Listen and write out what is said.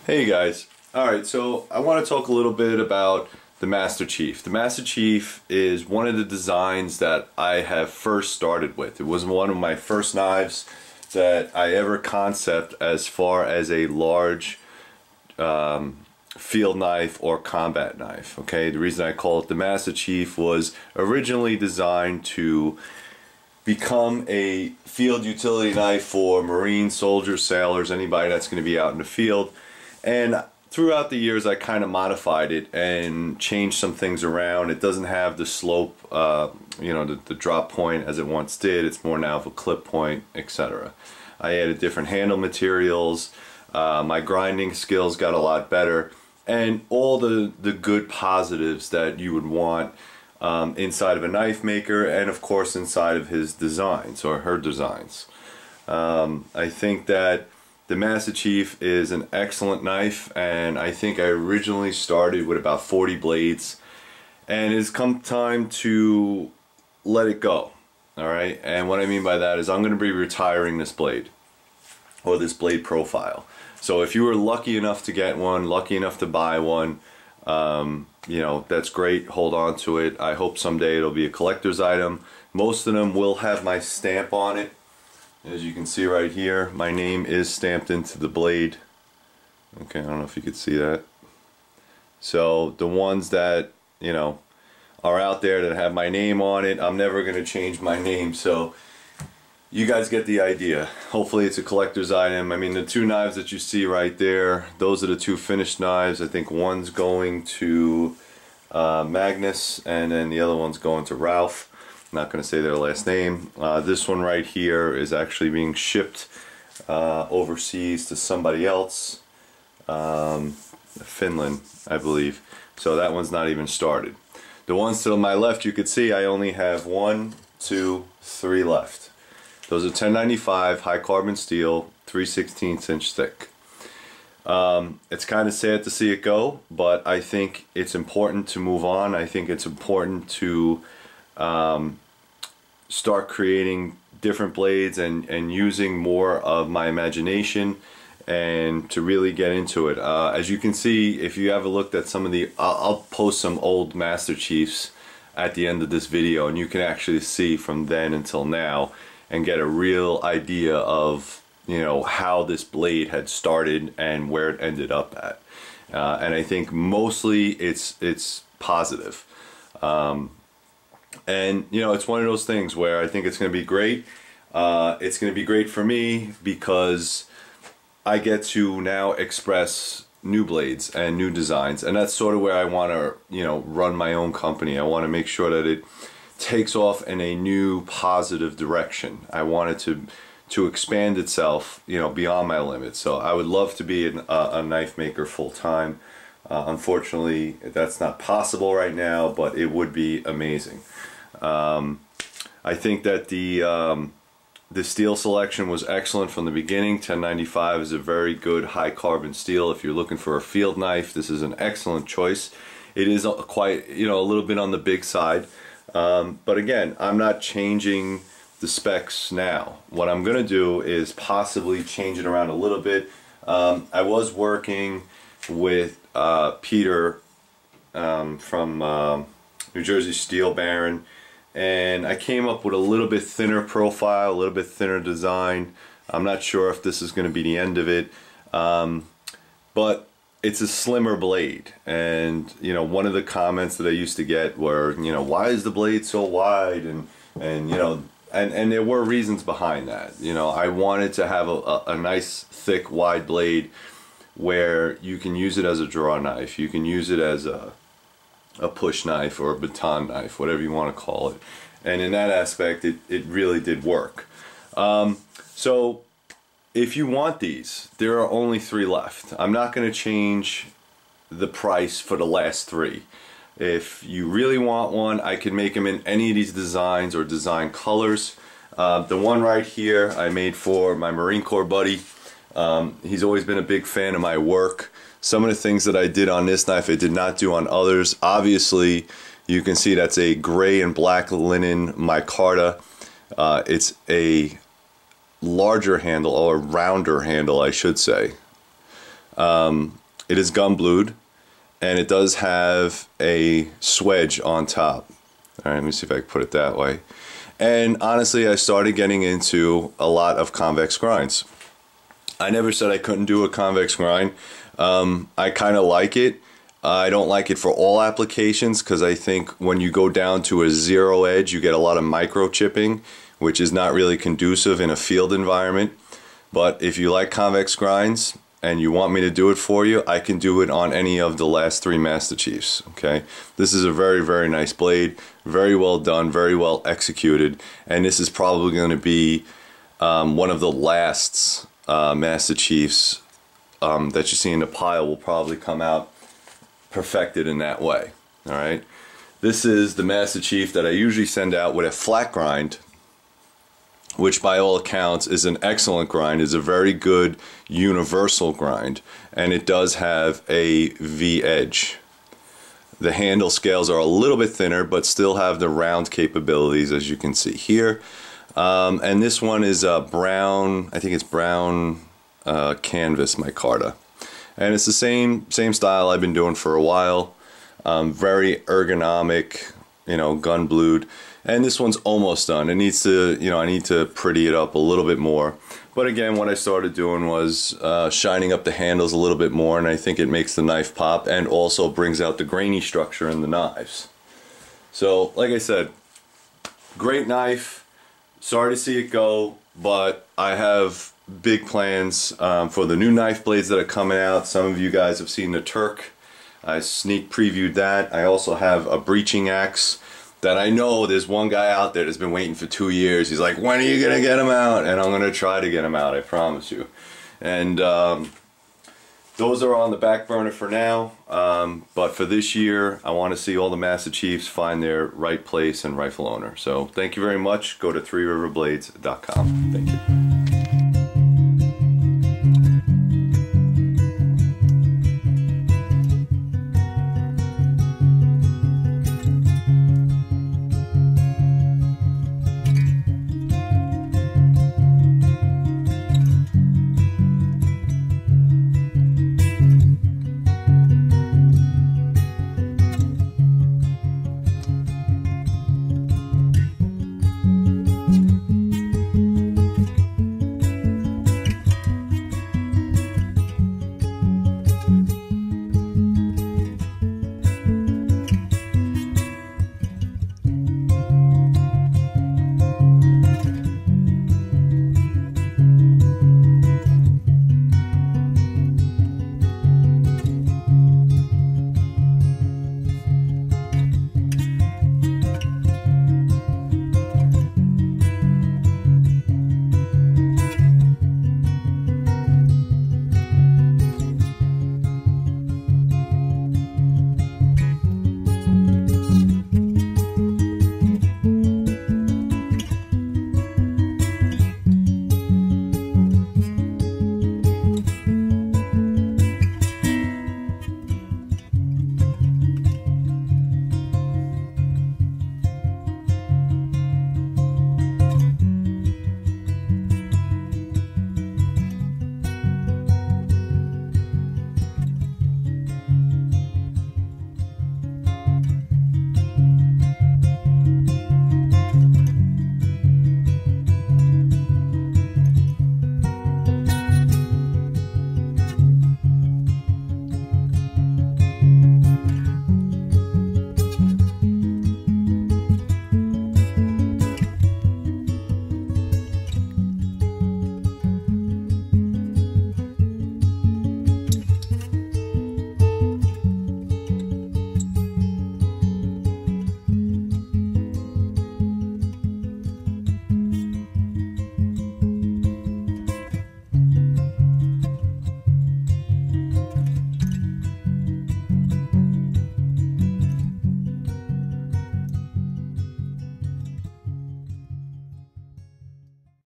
Hey guys. Alright, so I want to talk a little bit about the Master Chief. The Master Chief is one of the designs that I have first started with. It was one of my first knives that I ever concept as far as a large field knife or combat knife. Okay, the reason I call it the Master Chief was originally designed to become a field utility knife for Marine soldiers, sailors, anybody that's going to be out in the field. And throughout the years I kind of modified it and changed some things around. It doesn't have the slope, the drop point as it once did. It's more now of a clip point, etc. I added different handle materials. My grinding skills got a lot better. And all the good positives that you would want inside of a knife maker, and of course inside of his designs or her designs. I think that the Master Chief is an excellent knife, and I think I originally started with about 40 blades, and it's come time to let it go. Alright, and what I mean by that is I'm going to be retiring this blade, or this blade profile. So if you were lucky enough to get one, lucky enough to buy one, that's great, hold on to it. I hope someday it'll be a collector's item. Most of them will have my stamp on it. As you can see right here, my name is stamped into the blade. Okay, I don't know if you could see that. So the ones that, are out there that have my name on it, I'm never going to change my name. So you guys get the idea. Hopefully it's a collector's item. I mean, the two knives that you see right there, those are the two finished knives. I think one's going to Magnus, and then the other one's going to Ralph. I'm not going to say their last name. This one right here is actually being shipped overseas to somebody else, Finland, I believe. So that one's not even started. The ones to my left, you could see I only have 1, 2, 3 left. Those are 1095 high carbon steel, 3/16 inch thick. It's kind of sad to see it go, but I think it's important to move on. I think it's important to start creating different blades and using more of my imagination and to really get into it. As you can see, if you ever looked at some of the, I'll post some old Master Chiefs at the end of this video, and you can actually see from then until now and get a real idea of how this blade had started and where it ended up at. And I think mostly it's positive. And it's one of those things where I think it's going to be great. It's going to be great for me because I get to now express new blades and new designs, and that's sort of where I want to run my own company. I want to make sure that it takes off in a new positive direction. I want it to expand itself beyond my limits. So I would love to be a knife maker full-time. Unfortunately, that's not possible right now, but it would be amazing. I think that the steel selection was excellent from the beginning. 1095 is a very good high carbon steel. If you're looking for a field knife, this is an excellent choice. It is quite a little bit on the big side, but again, I'm not changing the specs now. What I'm gonna do is possibly change it around a little bit. I was working with Peter from New Jersey Steel Baron, and I came up with a little bit thinner profile, a little bit thinner design. I'm not sure if this is going to be the end of it, but it's a slimmer blade. And one of the comments that I used to get were, why is the blade so wide? And there were reasons behind that. I wanted to have a nice thick wide blade where you can use it as a draw knife, you can use it as a push knife or a baton knife, whatever you want to call it. And in that aspect, it really did work. So if you want these, there are only 3 left. I'm not going to change the price for the last 3. If you really want one, I can make them in any of these designs or design colors. The one right here I made for my Marine Corps buddy. He's always been a big fan of my work. Some of the things that I did on this knife I did not do on others. Obviously, you can see that's a gray and black linen micarta. It's a larger handle, or a rounder handle I should say. It is gun blued, and it does have a swedge on top. All right, let me see if I can put it that way. And honestly, I started getting into a lot of convex grinds. I never said I couldn't do a convex grind. I kind of like it. I don't like it for all applications because I think when you go down to a zero edge, you get a lot of microchipping, which is not really conducive in a field environment. But if you like convex grinds and you want me to do it for you, I can do it on any of the last 3 Master Chiefs. Okay, this is a very, very nice blade, very well done, very well executed, and this is probably going to be one of the last Master Chiefs that you see in the pile will probably come out perfected in that way. All right, this is the Master Chief that I usually send out with a flat grind, which by all accounts is an excellent grind, is a very good universal grind, and it does have a V edge. The handle scales are a little bit thinner but still have the round capabilities, as you can see here. And this one is brown, I think it's brown canvas micarta. And it's the same style I've been doing for a while. Very ergonomic, you know, gun blued. And this one's almost done. It needs to, you know, I need to pretty it up a little bit more. But again, what I started doing was shining up the handles a little bit more, and I think it makes the knife pop and also brings out the grainy structure in the knives. So, like I said, great knife. Sorry to see it go, but I have big plans for the new knife blades that are coming out. Some of you guys have seen the Turk. I sneak previewed that. I also have a breaching axe that I know there's one guy out there that's been waiting for 2 years. He's like, when are you gonna get him out? And I'm gonna try to get him out, I promise you. And those are on the back burner for now, but for this year I want to see all the Master Chiefs find their right place and rightful owner. So thank you very much. Go to 3riverblades.com. Thank you.